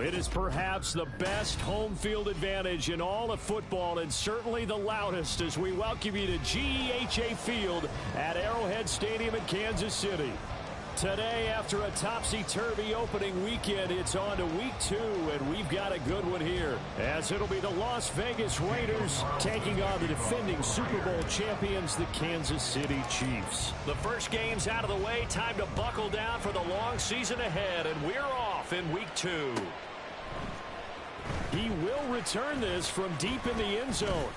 It is perhaps the best home field advantage in all of football, and certainly the loudest, as we welcome you to GEHA Field at Arrowhead Stadium in Kansas City. Today, after a topsy-turvy opening weekend, it's on to week 2, and we've got a good one here, as it'll be the Las Vegas Raiders taking on the defending Super Bowl champions, the Kansas City Chiefs. The first game's out of the way. Time to buckle down for the long season ahead, and we're off in week 2. He will return this from deep in the end zone.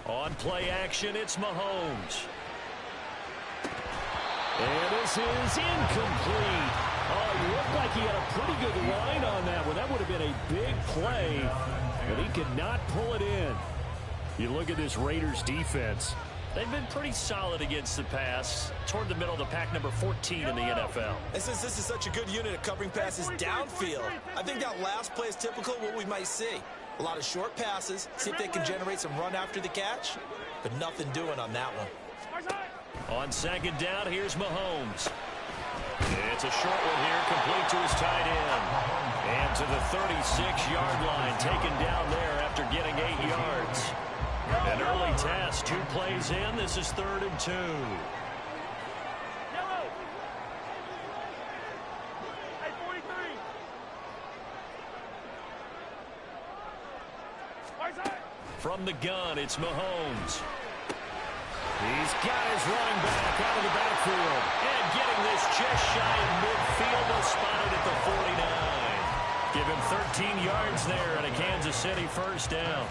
On play action, it's Mahomes. And this is incomplete. Oh, he looked like he had a pretty good line on that one. That would have been a big play, but he could not pull it in. You look at this Raiders defense. They've been pretty solid against the pass, toward the middle of the pack, number 14 in the NFL. And since this is such a good unit of covering passes downfield, I think that last play is typical of what we might see. A lot of short passes, see if they can generate some run after the catch, but nothing doing on that one. On second down, here's Mahomes. It's a short one here, complete to his tight end. And to the 36-yard line, taken down there after getting 8 yards. An early test, 2 plays in. This is 3rd and 2. From the gun, it's Mahomes. He's got his running back out of the backfield. And getting this just shy of midfield, they'll spot it at the 49. Give him 13 yards there and a Kansas City first down.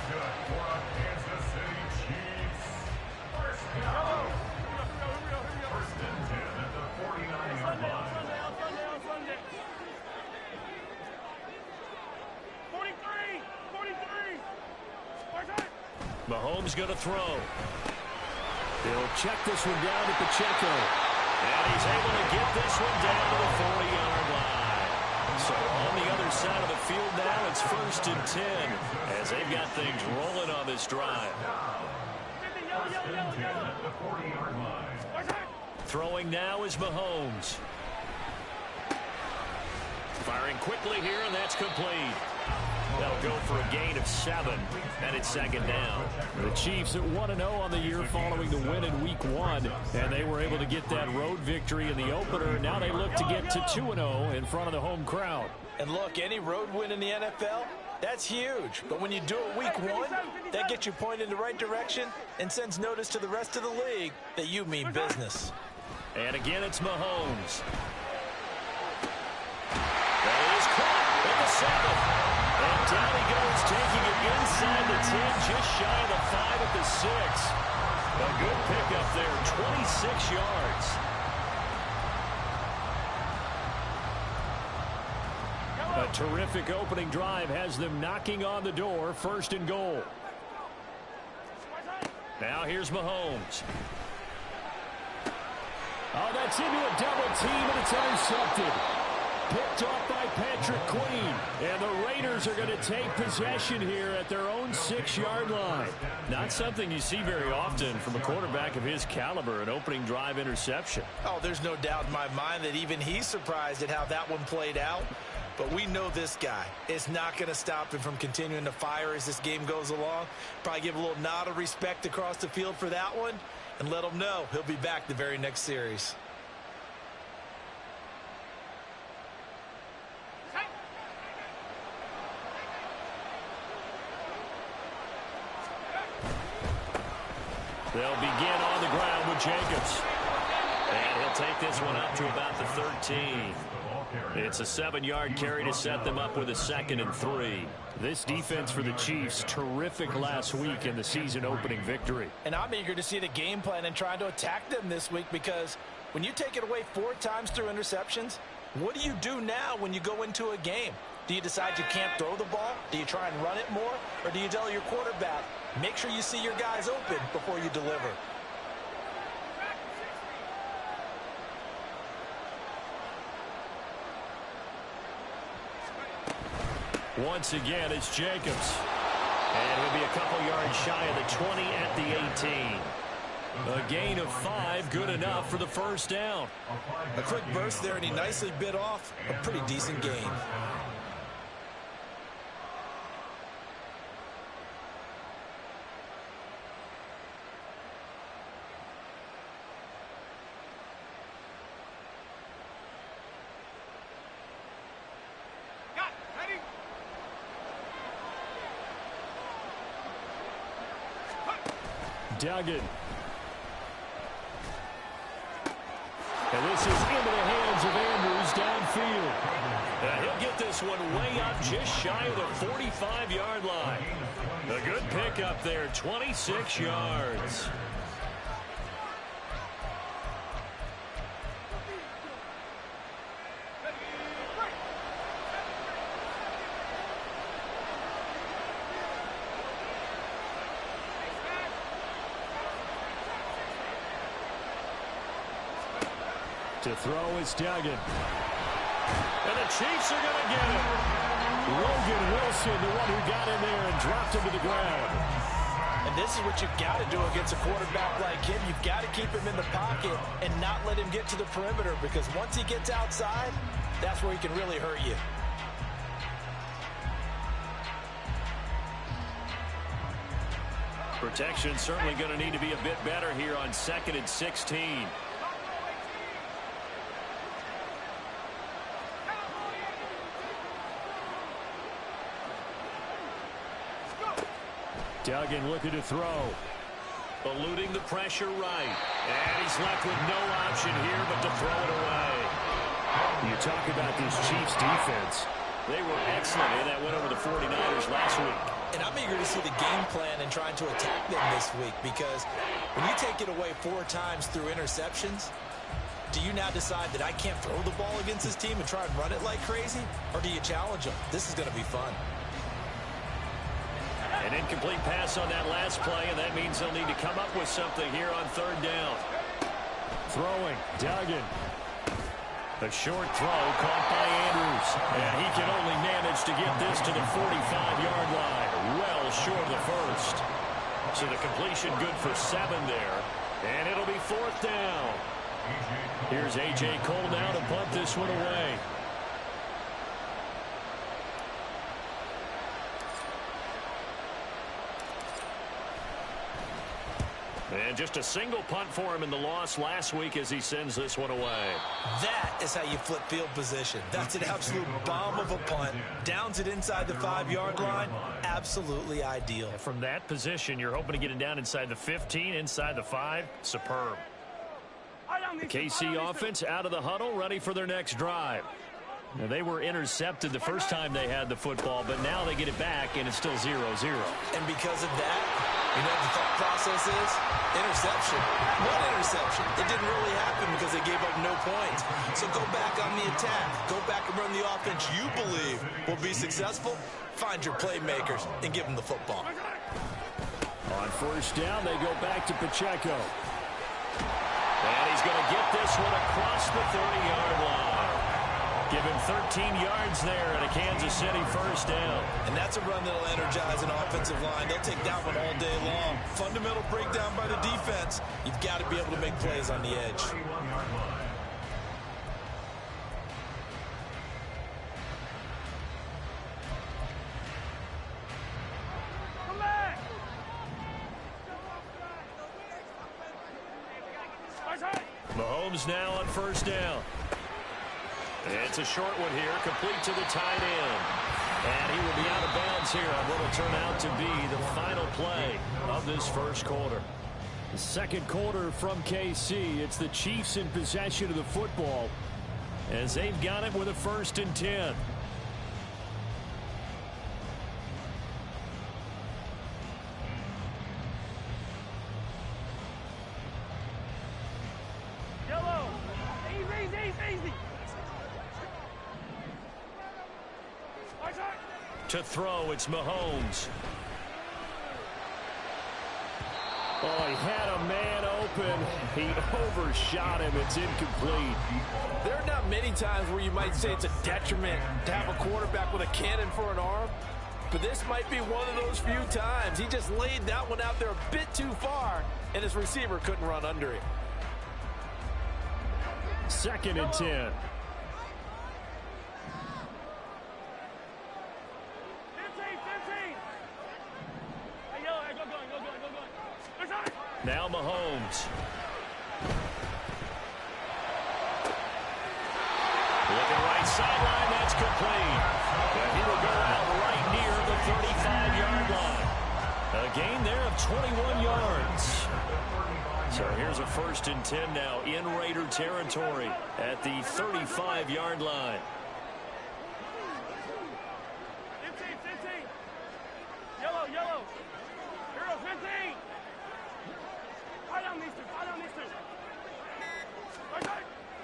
Mahomes going to throw. He'll check this one down at Pacheco. And he's able to get this one down to the 40-yard line. So on the other side of the field now, it's 1st and 10 as they've got things rolling on this drive. Throwing now is Mahomes. Firing quickly here, and that's complete. That'll go for a gain of 7, and it's 2nd down. The Chiefs at 1-0 on the year following the win in Week 1, and they were able to get that road victory in the opener. Now they look to get to 2-0 in front of the home crowd. And look, any road win in the NFL, that's huge. But when you do it Week 1, that gets you pointed in the right direction and sends notice to the rest of the league that you mean business. And again, it's Mahomes. That is caught at the 7. And down he goes, taking it inside the 10, just shy of the 5 at the 6. A good pickup there, 26 yards. A terrific opening drive has them knocking on the door, 1st and goal. Now here's Mahomes. Oh, that's into a double team, and it's intercepted. Picked off by Patrick Queen. And the Raiders are going to take possession here at their own 6-yard line. Not something you see very often from a quarterback of his caliber, an opening drive interception. Oh, there's no doubt in my mind that even he's surprised at how that one played out. But we know this guy is not going to stop him from continuing to fire as this game goes along. Probably give a little nod of respect across the field for that one and let him know he'll be back the very next series. They'll begin on the ground with Jacobs. And he'll take this one up to about the 13. It's a 7-yard carry to set them up with a 2nd and 3. This defense for the Chiefs, terrific last week in the season-opening victory. And I'm eager to see the game plan and trying to attack them this week, because when you take it away 4 times through interceptions, what do you do now when you go into a game? Do you decide you can't throw the ball? Do you try and run it more? Or do you tell your quarterback, make sure you see your guys open before you deliver? Once again, it's Jacobs. And he'll be a couple yards shy of the 20 at the 18. A gain of 5, good enough for the first down. A quick burst there, and he nicely bit off a pretty decent gain. Duggan. And this is into the hands of Andrews downfield. And he'll get this one way up just shy of the 45-yard line. A good pickup there, 26 yards. To throw is Duggan. And the Chiefs are going to get it. Logan Wilson, the one who got in there and dropped him to the ground. And this is what you've got to do against a quarterback like him. You've got to keep him in the pocket and not let him get to the perimeter, because once he gets outside, that's where he can really hurt you. Protection certainly going to need to be a bit better here on 2nd and 16. Duggan looking to throw. Eluding the pressure right. And he's left with no option here but to throw it away. You talk about this Chiefs defense. They were excellent in that win over the 49ers last week. And I'm eager to see the game plan and trying to attack them this week, because when you take it away 4 times through interceptions, do you now decide that I can't throw the ball against this team and try and run it like crazy? Or do you challenge them? This is going to be fun. An incomplete pass on that last play, and that means they'll need to come up with something here on 3rd down. Throwing, Duggan. A short throw caught by Andrews. And he can only manage to get this to the 45-yard line. Well short of the first. So the completion good for 7 there. And it'll be 4th down. Here's A.J. Cole now to punt this one away. And just a single punt for him in the loss last week as he sends this one away. That is how you flip field position. That's an absolute bomb of a punt. Downs it inside the 5-yard line. Absolutely ideal. And from that position, you're hoping to get it down inside the 15, inside the 5. Superb. The KC offense out of the huddle, ready for their next drive. Now, they were intercepted the first time they had the football, but now they get it back, and it's still 0-0. And because of that, you know what the thought process is? Interception. What interception? It didn't really happen because they gave up no points. So go back on the attack. Go back and run the offense you believe will be successful. Find your playmakers and give them the football. On 1st down, they go back to Pacheco. And he's going to get this one across the 30-yard line. Give him 13 yards there and a Kansas City 1st down. And that's a run that'll energize an offensive line. They'll take that one all day long. Fundamental breakdown by the defense. You've got to be able to make plays on the edge. Mahomes now on 1st down. It's a short one here, complete to the tight end. And he will be out of bounds here on what will turn out to be the final play of this 1st quarter. Second quarter from KC. It's the Chiefs in possession of the football as they've got it with a 1st and 10. Yellow. Easy. To throw, it's Mahomes. Oh, he had a man open. He overshot him. It's incomplete. There are not many times where you might say it's a detriment to have a quarterback with a cannon for an arm, but this might be one of those few times. He just laid that one out there a bit too far, and his receiver couldn't run under it. 2nd and 10. Now Mahomes. Looking right sideline, that's complete. And he will go out right near the 35-yard line. A gain there of 21 yards. So here's a 1st and 10 now in Raider territory at the 35-yard line. 15. Yellow. Hero 15. Fight on these two.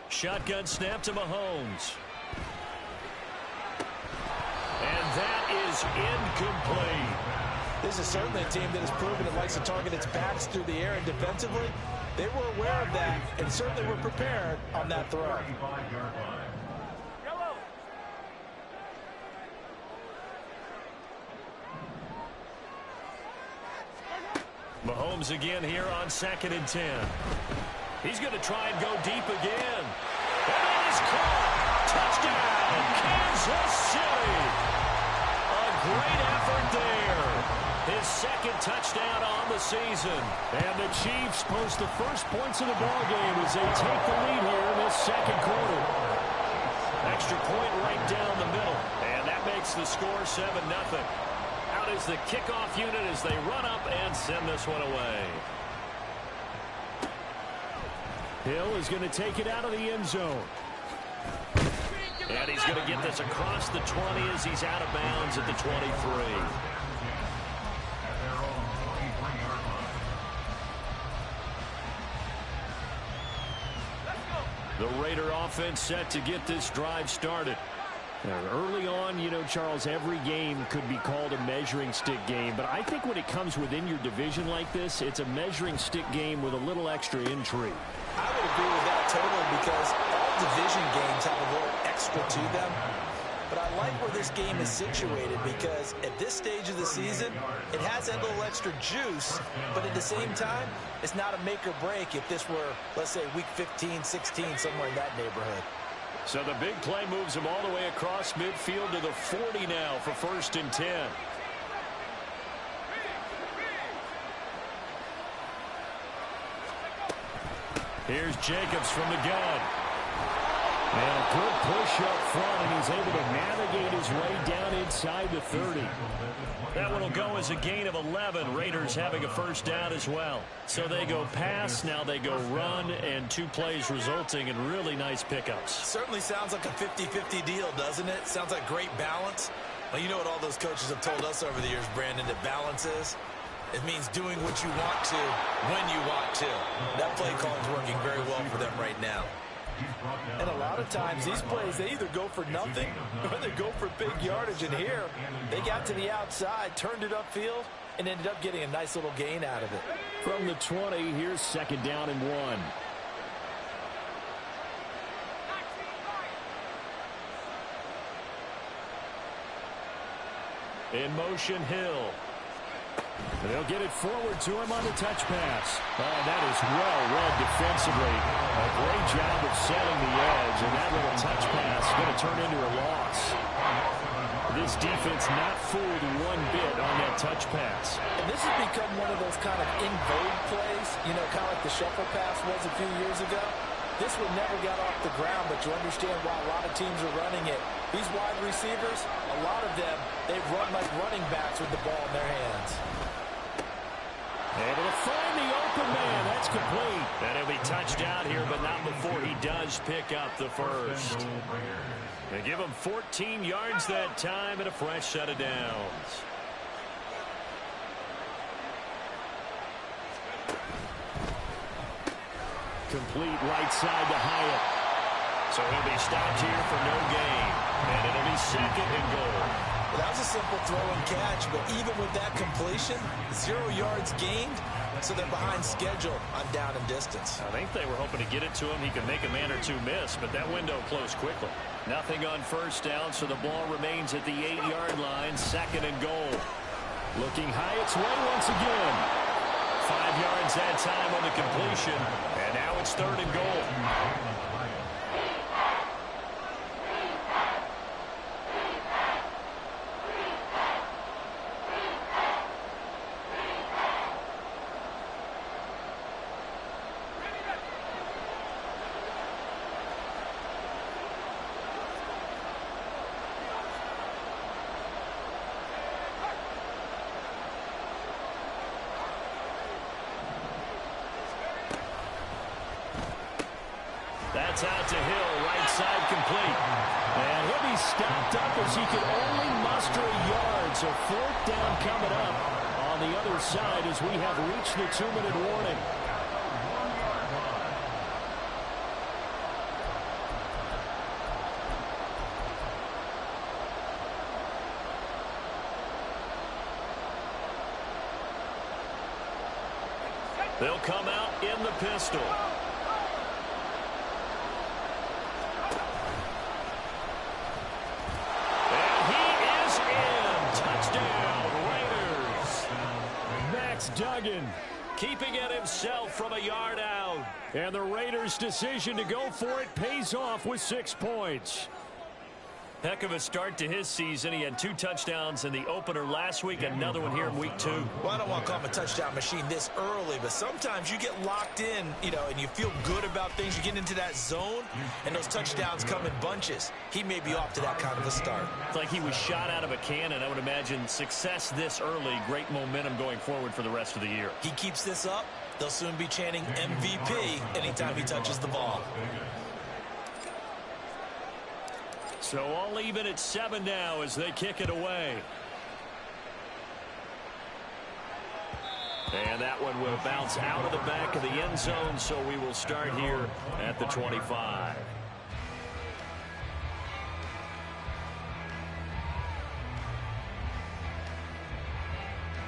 Shotgun snap to Mahomes. And that is incomplete. This is certainly a team that has proven it likes to target its backs through the air, and defensively, they were aware of that and certainly were prepared on that throw. Yellow. Mahomes again here on 2nd and 10. He's going to try and go deep again. And it is caught. Touchdown, Kansas City. A great effort there. His 2nd touchdown on the season. And the Chiefs post the first points of the ballgame as they take the lead here in this 2nd quarter. Extra point right down the middle. And that makes the score 7-0. Out is the kickoff unit as they run up and send this one away. Hill is going to take it out of the end zone. And he's going to get this across the 20 as he's out of bounds at the 23. The Raider offense set to get this drive started. Early on, you know, Charles, every game could be called a measuring stick game. But I think when it comes within your division like this, it's a measuring stick game with a little extra intrigue. I would agree with that totally because all division games have a little extra to them. But I like where this game is situated because at this stage of the season, it has that little extra juice. But at the same time, it's not a make or break if this were, let's say, week 15, 16, somewhere in that neighborhood. So the big play moves him all the way across midfield to the 40 now for 1st and 10. Here's Jacobs from the gun. And a good push up front, and he's able to navigate his way down inside the 30. That one will go as a gain of 11. Raiders having a 1st down as well. So they go pass, now they go run, and 2 plays resulting in really nice pickups. Certainly sounds like a 50-50 deal, doesn't it? Sounds like great balance. Well, you know what all those coaches have told us over the years, Brandon, that balance is? It means doing what you want to when you want to. That play call is working very well for them right now. And a lot of times these plays, they either go for nothing or they go for big yardage. And here, they got to the outside, turned it upfield, and ended up getting a nice little gain out of it. From the 20, here's 2nd down and 1. In motion, Hill. And they'll get it forward to him on the touch pass. Oh, that is well read defensively. A great job of setting the edge, and that little touch pass is going to turn into a loss. This defense not fooled one bit on that touch pass. And this has become one of those kind of in vogue plays, you know, kind of like the shuffle pass was a few years ago. This one never got off the ground, but you understand why a lot of teams are running it. These wide receivers, a lot of them, they've run like running backs with the ball in their hands. Able to find the open man. That's complete. And he'll be touched out here, but not before he does pick up the first. They give him 14 yards that time and a fresh set of downs. Complete right side to Hyatt. So he'll be stopped here for no gain. And it'll be second and goal. Well, that was a simple throw and catch, but even with that completion, 0 yards gained, so they're behind schedule on down and distance. I think they were hoping to get it to him. He could make a man or two miss, but that window closed quickly. Nothing on first down, so the ball remains at the 8-yard line, second and goal. Looking Hyatt's way once again. 5 yards that time on the completion, and now it's third and goal. That's out to Hill, right side complete. And he'll be stopped up as he can only muster a yard. So fourth down coming up on the other side as we have reached the 2-minute warning. They'll come out in the pistol. Duggan keeping it himself from a yard out. And the Raiders' decision to go for it pays off with 6 points. Heck of a start to his season. He had 2 touchdowns in the opener last week, another one here in week 2. Well, I don't want to call him a touchdown machine this early, but sometimes you get locked in, and you feel good about things. You get into that zone, and those touchdowns come in bunches. He may be off to that kind of a start. It's like he was shot out of a cannon. I would imagine success this early, great momentum going forward for the rest of the year. He keeps this up, they'll soon be chanting MVP anytime he touches the ball. So all even at 7 now as they kick it away. And that one will bounce out of the back of the end zone, so we will start here at the 25.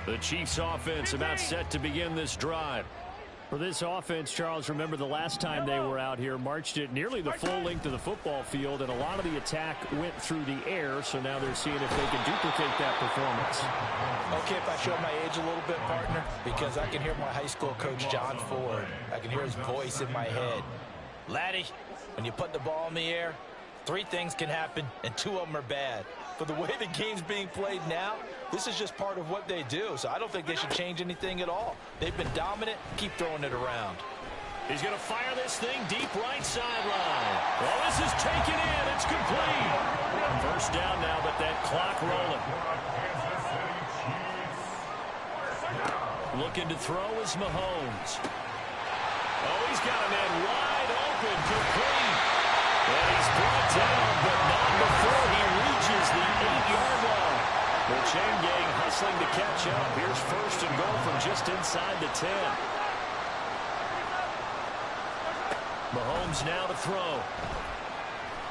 The Chiefs offense about set to begin this drive. For this offense, Charles, remember the last time they were out here, marched it nearly the full length of the football field, and a lot of the attack went through the air, so now they're seeing if they can duplicate that performance. Okay, if I show my age a little bit, partner, because I can hear my high school coach, John Ford. I can hear his voice in my head. Laddie, when you put the ball in the air, 3 things can happen, and 2 of them are bad. But the way the game's being played now, this is just part of what they do, so I don't think they should change anything at all. They've been dominant. Keep throwing it around. He's going to fire this thing deep right sideline. Well, this is taken in. It's complete. First down now, but that clock rolling. Looking to throw is Mahomes. Oh, he's got a man wide open, complete. And he's brought down, but not before he reaches the 8-yard line. The chain gang hustling to catch up. Here's first and goal from just inside the 10. Mahomes now to throw.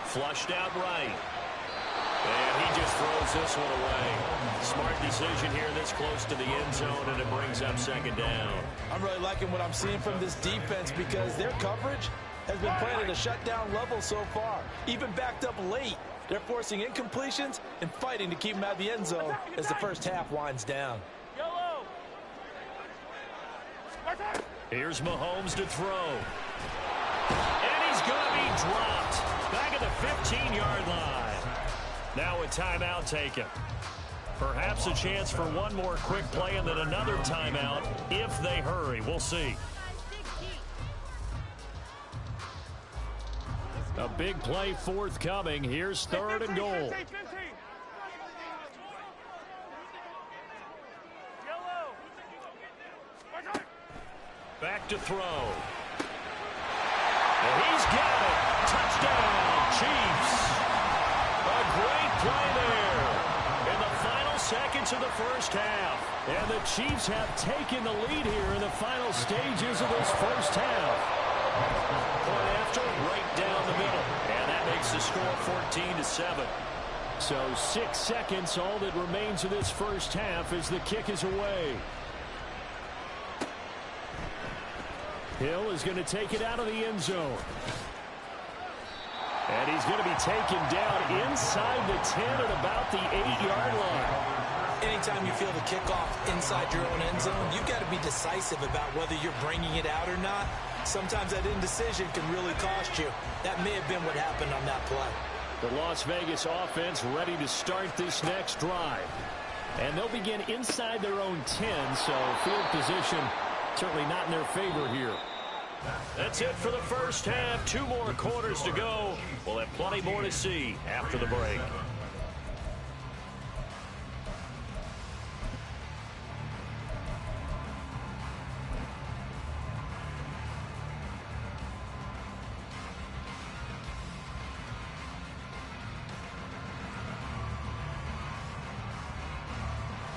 Flushed out right. And he just throws this one away. Smart decision here this close to the end zone, and it brings up second down. I'm really liking what I'm seeing from this defense because their coverage has been playing at a shutdown level so far. Even backed up late. They're forcing incompletions and fighting to keep them out of the end zone as the first half winds down. Here's Mahomes to throw. And he's going to be dropped. Back at the 15-yard line. Now a timeout taken. Perhaps a chance for one more quick play and then another timeout if they hurry. We'll see. A big play forthcoming. Here's third and goal. to throw. And he's got it. Touchdown, Chiefs. A great play there in the final seconds of the first half. And the Chiefs have taken the lead here in the final stages of this first half. Point after, right down the middle. And that makes the score 14-7. So 6 seconds, all that remains of this first half as the kick is away. Hill is going to take it out of the end zone. And he's going to be taken down inside the 10 at about the 8-yard line. Anytime you feel the kickoff inside your own end zone, you've got to be decisive about whether you're bringing it out or not. Sometimes that indecision can really cost you. That may have been what happened on that play. The Las Vegas offense ready to start this next drive. And they'll begin inside their own 10, so field position certainly not in their favor here. That's it for the first half. 2 more quarters to go. We'll have plenty more to see after the break.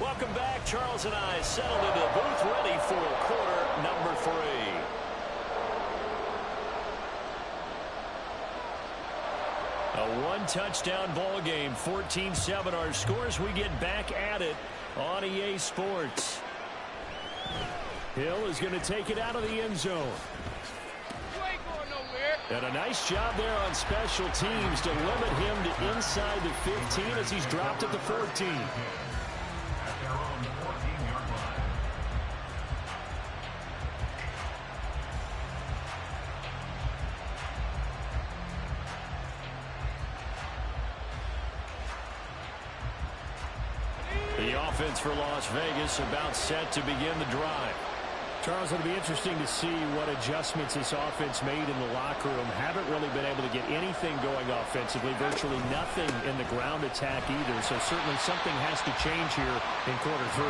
Welcome back. Charles and I settled into the booth ready for quarter number 3. A 1-touchdown ball game, 14-7 our scores. We get back at it on EA Sports. Hill is going to take it out of the end zone. And a nice job there on special teams to limit him to inside the 15 as he's dropped at the 14. The offense for Las Vegas about set to begin the drive. Charles, it'll be interesting to see what adjustments this offense made in the locker room. Haven't really been able to get anything going offensively, virtually nothing in the ground attack either. So certainly something has to change here in quarter 3.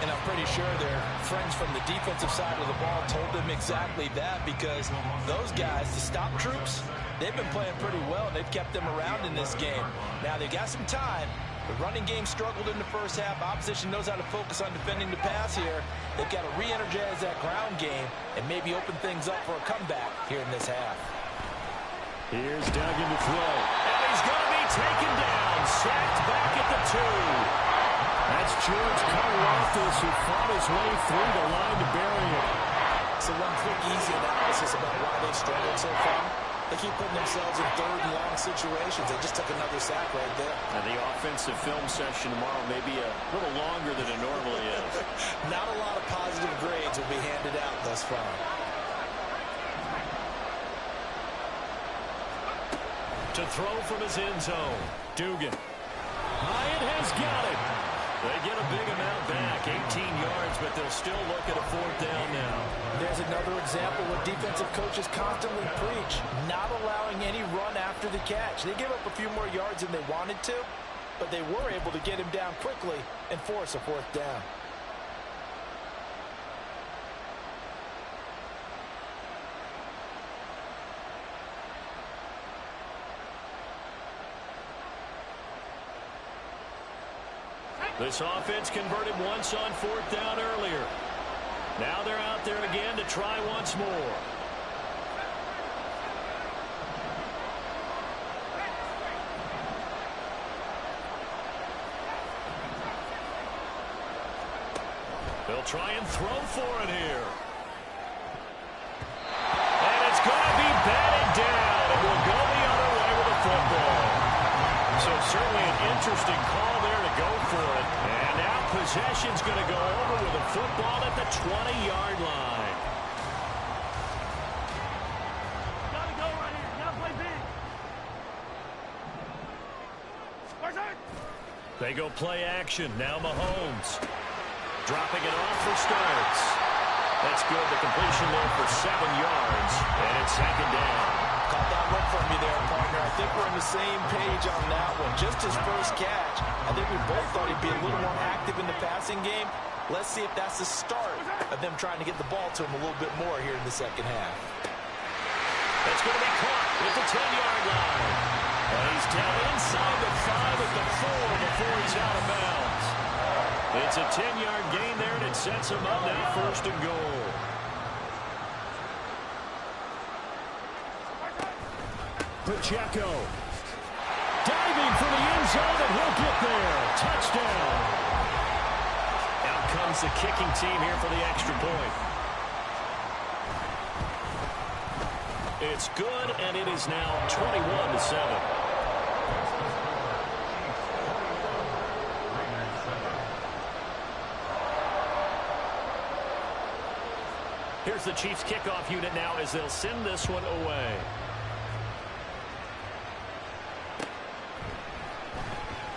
And I'm pretty sure their friends from the defensive side of the ball told them exactly that, because those guys, the stop troops, they've been playing pretty well, and they've kept them around in this game. Now they've got some time. The running game struggled in the first half. Opposition knows how to focus on defending the pass here. They've got to re-energize that ground game and maybe open things up for a comeback here in this half. Here's Duggan to throw. And he's going to be taken down. Sacked back at the 2. That's George Karlaftis, who fought his way through the line to bury it. So one quick, easy analysis about why they've struggled so far. They keep putting themselves in 3rd and long situations. They just took another sack right there. And the offensive film session tomorrow may be a little longer than it normally is. Not a lot of positive grades will be handed out thus far. To throw from his end zone, Dugan. Hyatt has got it. They get a big amount back, 18 yards, but they'll still look at a 4th down now. There's another example what defensive coaches constantly preach, not allowing any run after the catch. They gave up a few more yards than they wanted to, but they were able to get him down quickly and force a 4th down. This offense converted once on 4th down earlier. Now they're out there again to try once more. They'll try and throw for it here. And it's going to be batted down, and we'll go the other way with the football. So certainly an interesting call there to go for it. And now possession's going to go over with a football at the 20-yard line. Gotta go right here. Gotta play big. They go play action. Now Mahomes. Dropping it off for starts. That's good. The completion there for 7 yards. And it's 2nd down. Caught that look from you there, partner. I think we're on the same page on that one. Just his first catch. I think we both thought he'd be a little more active in the passing game. Let's see if that's the start of them trying to get the ball to him a little bit more here in the second half. That's going to be caught at the 10-yard line. And he's down inside the 5 at the 4 before he's out of bounds. It's a 10-yard gain there, and it sets him up now 1st and goal. Pacheco diving for the end zone, and he'll get there. Touchdown. Out comes the kicking team here for the extra point. It's good, and it is now 21-7. Here's the Chiefs kickoff unit now as they'll send this one away.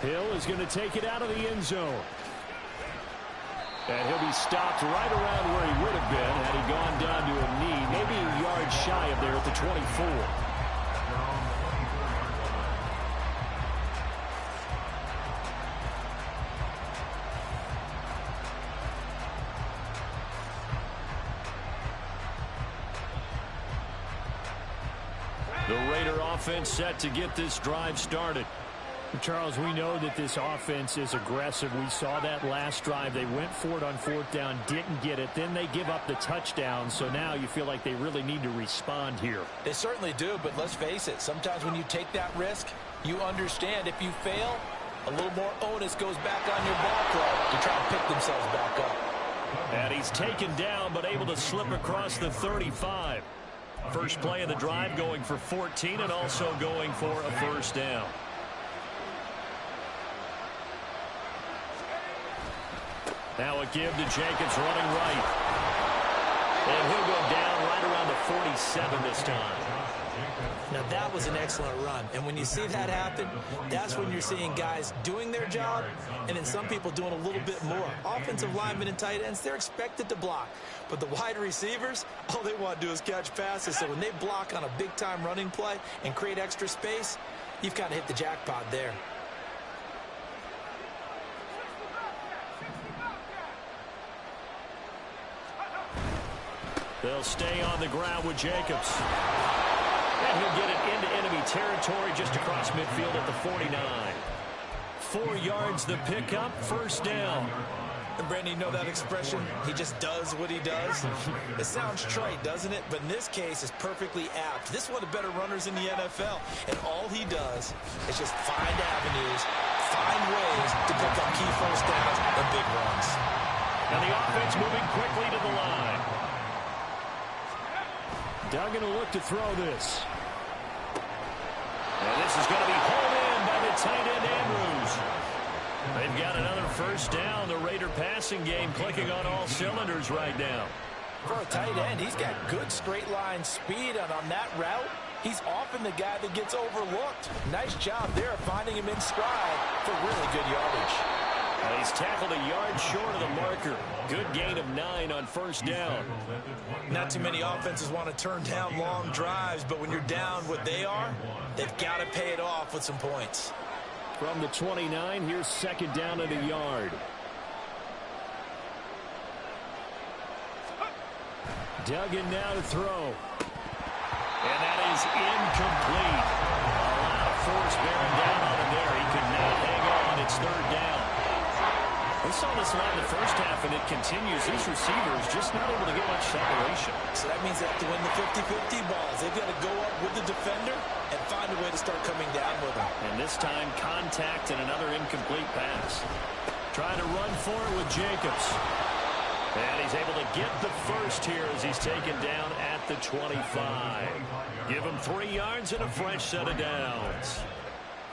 Hill is going to take it out of the end zone. And he'll be stopped right around where he would have been had he gone down to a knee, maybe a yard shy of there at the 24. The Raider offense set to get this drive started. Charles, we know that this offense is aggressive. We saw that last drive. They went for it on 4th down, didn't get it. Then they give up the touchdown. So now you feel like they really need to respond here. They certainly do, but let's face it. Sometimes when you take that risk, you understand if you fail, a little more onus goes back on your ball club to try and pick themselves back up. And he's taken down, but able to slip across the 35. First play of the drive going for 14 and also going for a 1st down. Now a give to Jacobs running right. And he'll go down right around the 47 this time. Now that was an excellent run. And when you see that happen, that's when you're seeing guys doing their job and then some people doing a little bit more. Offensive linemen and tight ends, they're expected to block. But the wide receivers, all they want to do is catch passes. So when they block on a big-time running play and create extra space, you've kind of hit the jackpot there. They'll stay on the ground with Jacobs. And he'll get it into enemy territory just across midfield at the 49. 4 yards the pickup, 1st down. And Brandon, you know that expression, he just does what he does? It sounds trite, doesn't it? But in this case, it's perfectly apt. This is one of the better runners in the NFL. And all he does is just find avenues, find ways to pick up key 1st downs and big runs. And the offense moving quickly to the line. Duggan will look to throw this. And this is going to be hauled in by the tight end Andrews. They've got another 1st down. The Raider passing game clicking on all cylinders right now. For a tight end, he's got good straight line speed, and on that route, he's often the guy that gets overlooked. Nice job there of finding him in stride for really good yardage. He's tackled a yard short of the marker. Good gain of 9 on 1st down. Not too many offenses want to turn down long drives, but when you're down what they are, they've got to pay it off with some points. From the 29, here's 2nd down at a yard. Duggan now to throw. And that is incomplete. A lot of force bearing down on him there. He could not hang on. It's 3rd down. We saw this line in the 1st half, and it continues. These receivers just not able to get much separation. So that means they have to win the 50-50 balls. They've got to go up with the defender and find a way to start coming down with him. And this time, contact and another incomplete pass. Trying to run for it with Jacobs. And he's able to get the 1st here as he's taken down at the 25. Give him 3 yards and a fresh set of downs.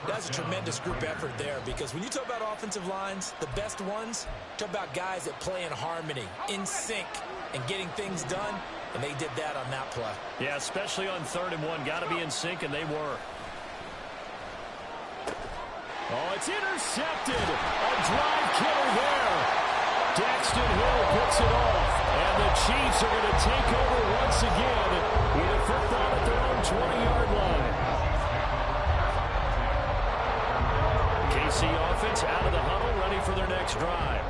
That's a tremendous group effort there, because when you talk about offensive lines, the best ones, talk about guys that play in harmony, in sync, and getting things done, and they did that on that play. Yeah, especially on 3rd and 1. Got to be in sync, and they were. Oh, it's intercepted. A drive killer there. Daxton Hill picks it off, and the Chiefs are going to take over once again with a football at their own 20-yard line. KC offense out of the huddle, ready for their next drive.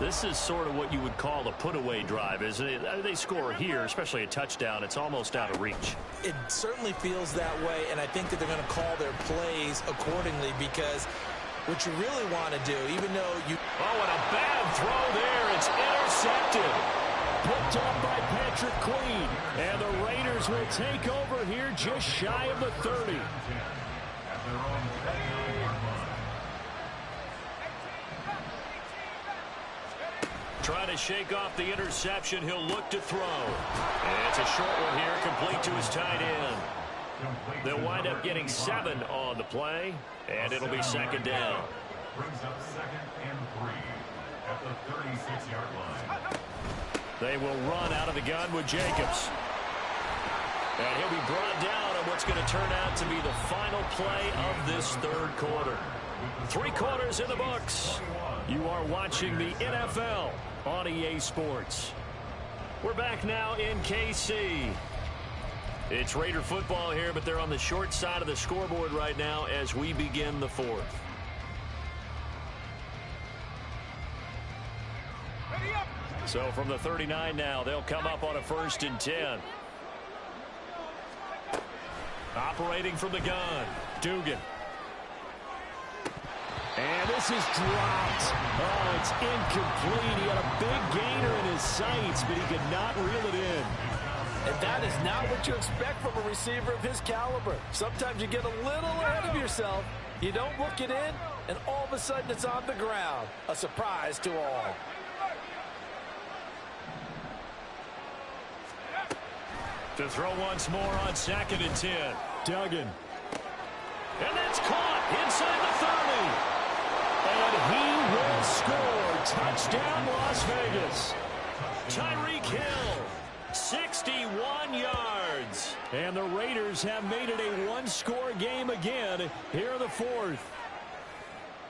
This is sort of what you would call a put-away drive, isn't it? They score here, especially a touchdown. It's almost out of reach. It certainly feels that way, and I think that they're going to call their plays accordingly because what you really want to do, even though you... Oh, and a bad throw there. It's intercepted. Put down by Patrick Queen. And the Raiders will take over here just shy of the 30. Trying to shake off the interception. He'll look to throw. And it's a short one here, complete to his tight end. They'll wind up getting 7 on the play, and it'll be second down. Brings up 2nd and 3 at the 36-yard line. They will run out of the gun with Jacobs. And he'll be brought down on what's going to turn out to be the final play of this third quarter. 3 quarters in the books. You are watching the NFL on EA Sports. We're back now in KC. It's Raider football here, but they're on the short side of the scoreboard right now as we begin the fourth. So from the 39 now, they'll come up on a 1st and 10. Operating from the gun, Dugan. And this is dropped. Oh, it's incomplete. He had a big gainer in his sights, but he could not reel it in. And that is not what you expect from a receiver of his caliber. Sometimes you get a little ahead of yourself. You don't look it in, and all of a sudden it's on the ground. A surprise to all. To throw once more on 2nd and 10. Duggan. And that's caught inside the 30. And he will score. Touchdown, Las Vegas. Tyreek Hill, 61 yards. And the Raiders have made it a one-score game again here in the fourth.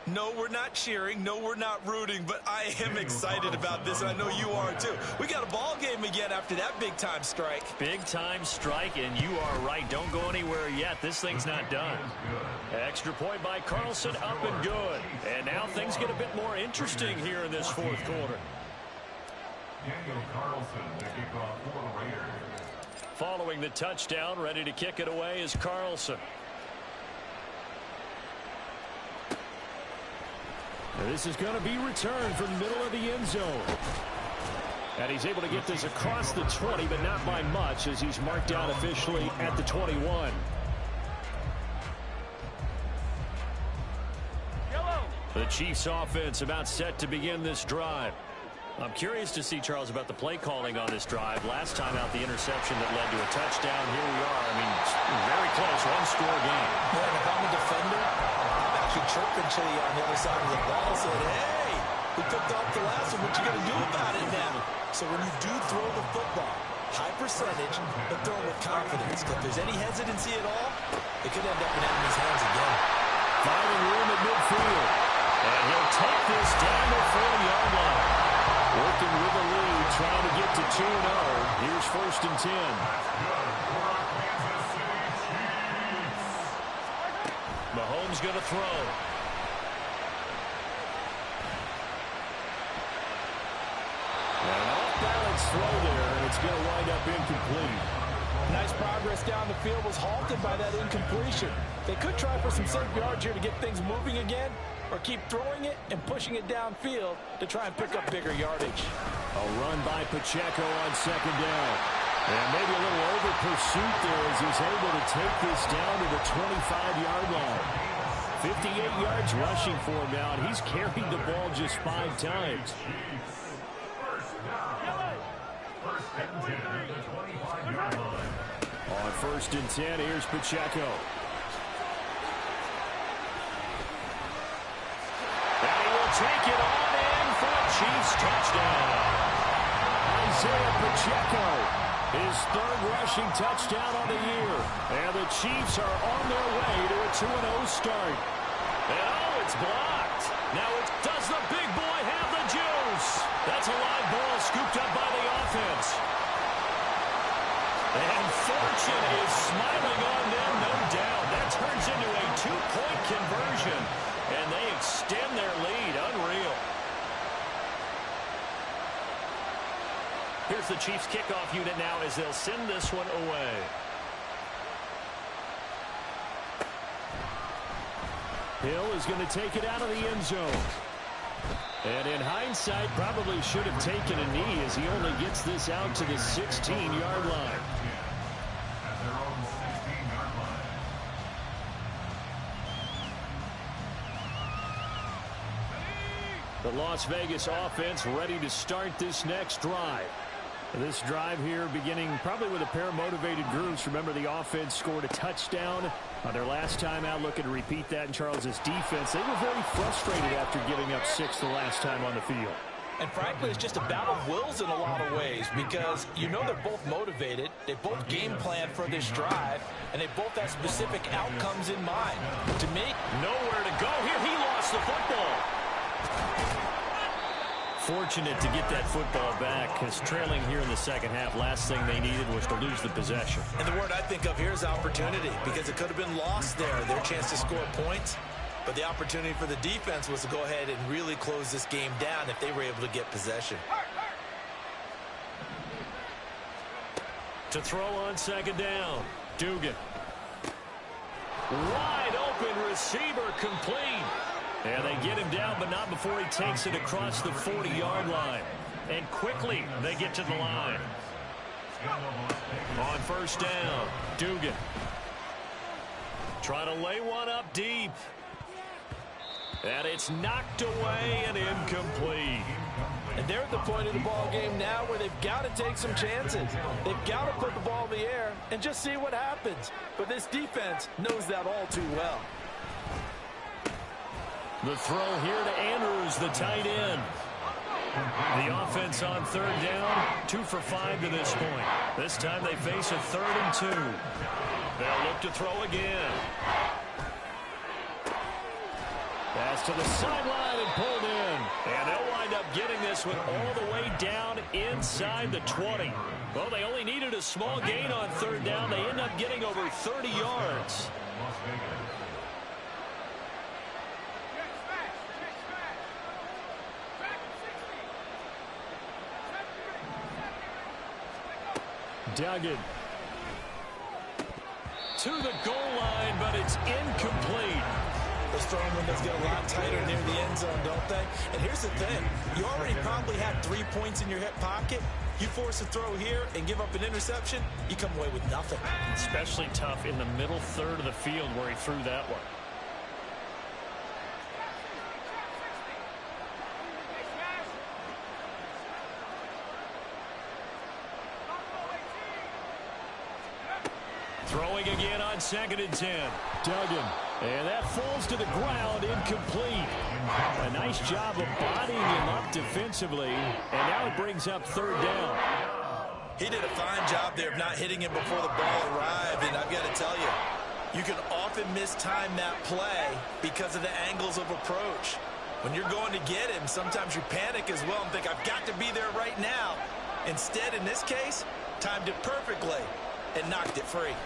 No, we're not cheering. No, we're not rooting, but I am excited about this, and I know you are too. We got a ball game again after that big-time strike. Big-time strike, and you are right. Don't go anywhere yet. This thing's not done. Extra point by Carlson, up and good. And now things get a bit more interesting here in this fourth quarter. Daniel Carlson, the kickoff for the Raiders. Following the touchdown, ready to kick it away is Carlson. This is going to be returned from the middle of the end zone. And he's able to get this across the 20, but not by much, as he's marked down officially at the 21. The Chiefs offense about set to begin this drive. I'm curious to see, Charles, about the play calling on this drive. Last time out, the interception that led to a touchdown. Here we are. I mean, very close, one-score game. Yeah, and if I'm a defender, I'm actually chirping Chili on the other side of the ball, saying, hey, we picked off the last one. What you going to do about it now? So when you do throw the football, high percentage, but throw it with confidence. If there's any hesitancy at all, it could end up in enemy's hands again. Finding room at midfield. And he'll take this down the 40-yard line. Working with the lead, trying to get to 2-0. Here's 1st and 10. Mahomes going to throw. An off-balance throw there, and it's going to wind up incomplete. Nice progress down the field was halted by that incompletion. They could try for some safe yards here to get things moving again, or keep throwing it and pushing it downfield to try and pick up bigger yardage. A run by Pacheco on 2nd down. And maybe a little over pursuit there as he's able to take this down to the 25-yard line. 58 yards rushing for him now, and he's carried the ball just 5 times. On 1st and 10, here's Pacheco. And he will take it on in for a Chiefs touchdown. Isaiah Pacheco, his 3rd rushing touchdown on the year. And the Chiefs are on their way to a 2-0 start. And oh, it's blocked. Now does the big boy have the juice? That's a live ball scooped up by the offense. And fortune is smiling on them, no doubt. That turns into a 2-point conversion. And they extend their lead. Unreal. the Chiefs kickoff unit now as they'll send this one away. Hill is going to take it out of the end zone. And in hindsight, probably should have taken a knee as he only gets this out to the 16-yard line. At their own 16-yard line. The Las Vegas offense ready to start this next drive. This drive here beginning probably with a pair of motivated groups. Remember, the offense scored a touchdown on their last time out. Looking to repeat that in Charles's defense. They were very frustrated after giving up 6 the last time on the field. And frankly, it's just a battle of wills in a lot of ways because you know they're both motivated, they both game plan for this drive, and they both have specific outcomes in mind. To me, nowhere to go here. He lost the football. Fortunate to get that football back because trailing here in the second half, last thing they needed was to lose the possession. and the word I think of here is opportunity because it could have been lost there, their chance to score points. But the opportunity for the defense was to go ahead and really close this game down if they were able to get possession. To throw on second down, Dugan. Wide open receiver, complete. And they get him down, but not before he takes it across the 40-yard line. And quickly, they get to the line. On first down, Dugan. Trying to lay one up deep. And it's knocked away and incomplete. And they're at the point of the ball game now where they've got to take some chances. They've got to put the ball in the air and just see what happens. But this defense knows that all too well. The throw here to Andrews, the tight end. The offense on third down, 2 for 5 to this point. This time they face a 3rd and 2. They'll look to throw again. Pass to the sideline and pulled in. And they'll wind up getting this one all the way down inside the 20. Well, they only needed a small gain on third down. They end up getting over 30 yards. Las Vegas. Duggan to the goal line, but it's incomplete. Those throwing windows get a lot tighter near the end zone, don't they? And here's the thing. You already probably had 3 points in your hip pocket. You force a throw here and give up an interception, you come away with nothing. Especially tough in the middle third of the field where he threw that one. Throwing again on 2nd and 10. Duggan. And that falls to the ground, incomplete. A nice job of bodying him up defensively. And now it brings up third down. He did a fine job there of not hitting him before the ball arrived. And I've got to tell you, you can often mistime that play because of the angles of approach. When you're going to get him, sometimes you panic as well and think, I've got to be there right now. Instead, in this case, timed it perfectly and knocked it free.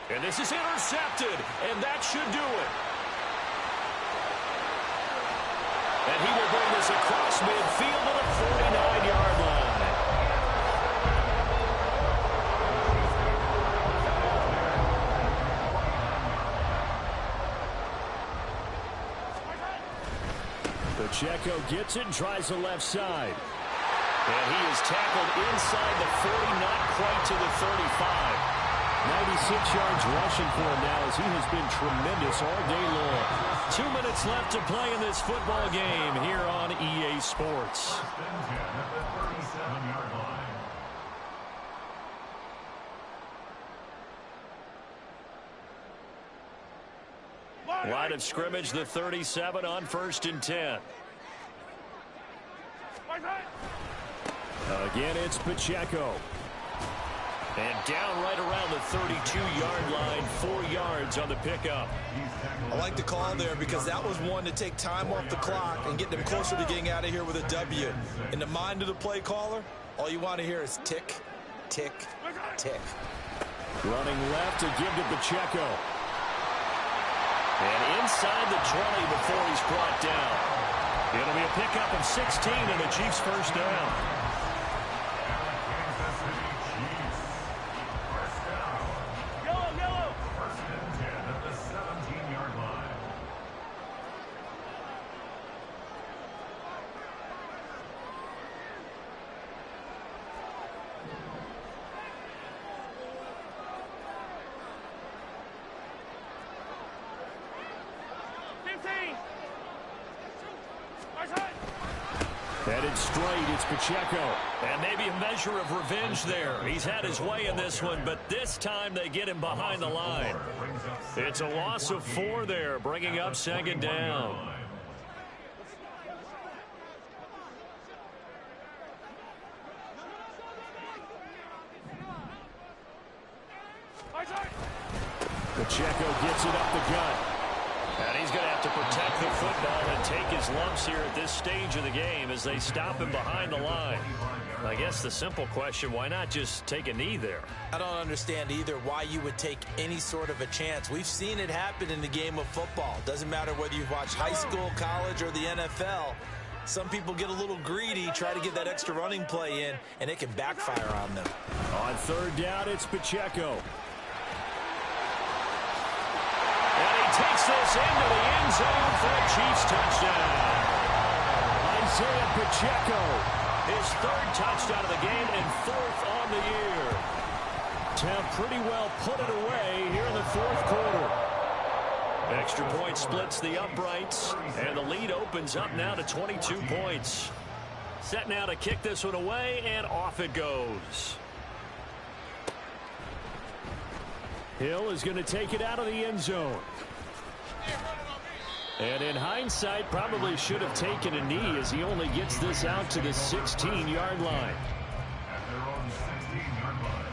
And this is intercepted, and that should do it. And he will bring this across midfield to the 49-yard line. Pacheco gets it and tries the left side. And he is tackled inside the 40, not quite to the 35. 96 yards rushing for him now as he has been tremendous all day long. 2 minutes left to play in this football game here on EA Sports. At the 37-yard line. Line of scrimmage, the 37 on 1st and 10. Again, it's Pacheco. And down right around the 32-yard line, 4 yards on the pickup. I like the call there because that was one to take time off the clock and get them closer to getting out of here with a W. In the mind of the play caller, all you want to hear is tick, tick, tick. Running left to give to Pacheco. And inside the 20 before he's brought down. It'll be a pickup of 16 and the Chiefs' first down. First and 10 at the 17-yard line. Headed straight, it's Pacheco. And maybe a measure of revenge there. He's had his way in this one, but this time they get him behind the line. It's a loss of 4 there, bringing up second down. Pacheco gets it up the gut. And he's going to have to protect the football and take his lumps here at this stage of the game as they stop him behind the line. I guess the simple question, why not just take a knee there? I don't understand either why you would take any sort of a chance. We've seen it happen in the game of football. Doesn't matter whether you've watched high school, college, or the NFL. Some people get a little greedy, try to get that extra running play in, and it can backfire on them. On third down, it's Pacheco. Takes this into the end zone for a Chiefs touchdown. Isaiah Pacheco. His third touchdown of the game and 4th on the year. Town pretty well put it away here in the 4th quarter. Extra point splits the uprights, and the lead opens up now to 22 points. Set now to kick this one away, and off it goes. Hill is going to take it out of the end zone. And in hindsight, probably should have taken a knee as he only gets this out to the 16-yard line. At their own 16-yard line.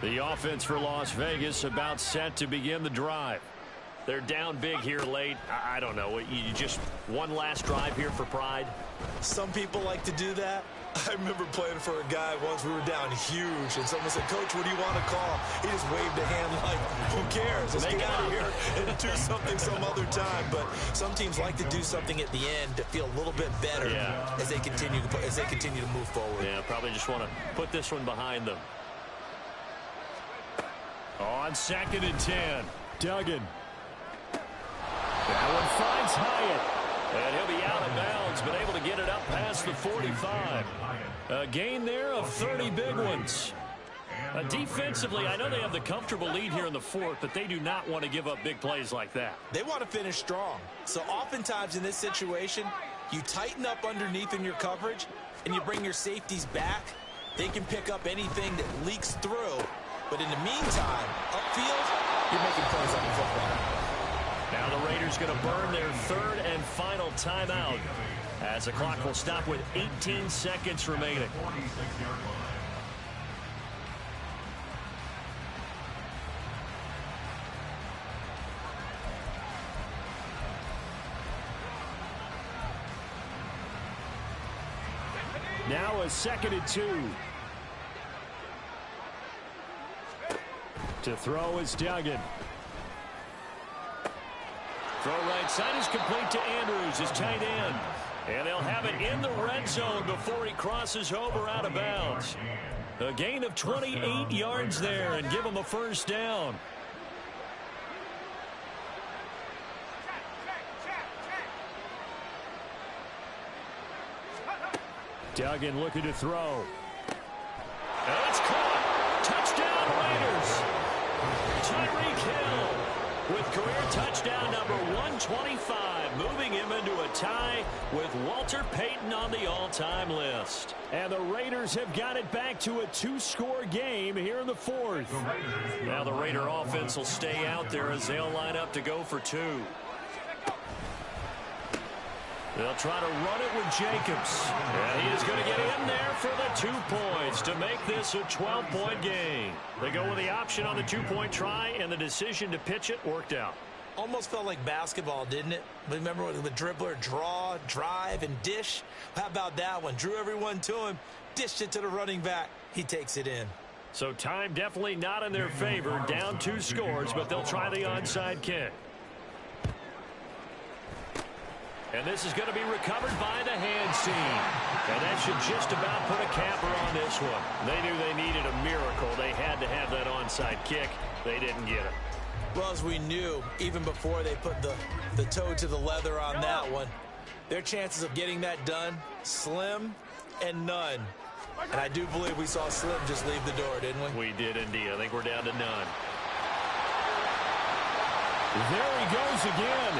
The offense for Las Vegas about set to begin the drive. They're down big here late. I don't know. You just one last drive here for pride? Some people like to do that. I remember playing for a guy once. We were down huge, and someone said, "Coach, what do you want to call?" He just waved a hand like, "Who cares? Let's get out of here and do something some other time." But some teams like to do something at the end to feel a little bit better as they continue to move forward. Yeah, probably just want to put this one behind them. On 2nd and 10, Duggan. That one finds Hyatt. And he'll be out of bounds, but able to get it up past the 45. A gain there of 30 big ones. Defensively, I know they have the comfortable lead here in the 4th, but they do not want to give up big plays like that. They want to finish strong. So oftentimes in this situation, you tighten up underneath in your coverage, and you bring your safeties back. They can pick up anything that leaks through. But in the meantime, upfield, you're making plays on the football. Now the Raiders going to burn their 3rd and final timeout as the clock will stop with 18 seconds remaining. 46-yard line. Now a 2nd and 2. To throw is Duggan. Throw right side is complete to Andrews, his tight end. And they'll have it in the red zone before he crosses over out of bounds. A gain of 28 yards there and give him a first down. Duggan looking to throw. And it's caught. Touchdown Raiders. Tyreek Hill with career touchdown number 125, moving him into a tie with Walter Payton on the all-time list. And the Raiders have got it back to a 2-score game here in the 4th. Now the Raider offense will stay out there as they'll line up to go for 2. They'll try to run it with Jacobs. And he is going to get in there for the 2 points to make this a 12-point game. They go with the option on the 2-point try, and the decision to pitch it worked out. Almost felt like basketball, didn't it? Remember with the dribbler, draw, drive, and dish? How about that one? Drew everyone to him, dished it to the running back. He takes it in. So time definitely not in their favor. Down 2 scores, but they'll try the onside kick. And this is going to be recovered by the hands team. And that should just about put a capper on this one. They knew they needed a miracle. They had to have that onside kick. They didn't get it. Well, as we knew, even before they put the toe to the leather on that one, their chances of getting that done, slim and none. And I do believe we saw Slim just leave the door, didn't we? We did indeed. I think we're down to none. There he goes again.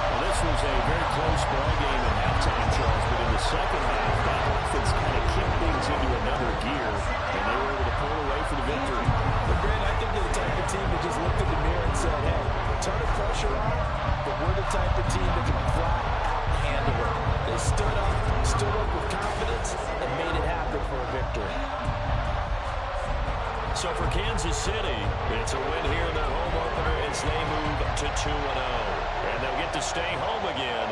Well, this was a very close ball game at halftime, Charles, but in the second half, that offense kind of kicked things into another gear, and they were able to pull away for the victory. But, Grant, I think they're the type of team that just looked in the mirror and said, hey, ton of pressure on them, but we're the type of team that can flat out handle it. They stood up with confidence, and made it happen for a victory. So for Kansas City, it's a win here in their home opener as they move to 2-0. And they'll get to stay home again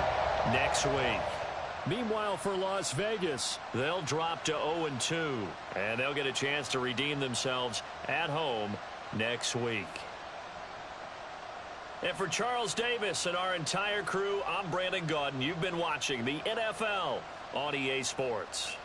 next week. Meanwhile, for Las Vegas, they'll drop to 0-2. And they'll get a chance to redeem themselves at home next week. And for Charles Davis and our entire crew, I'm Brandon Gaudin. You've been watching the NFL on EA Sports.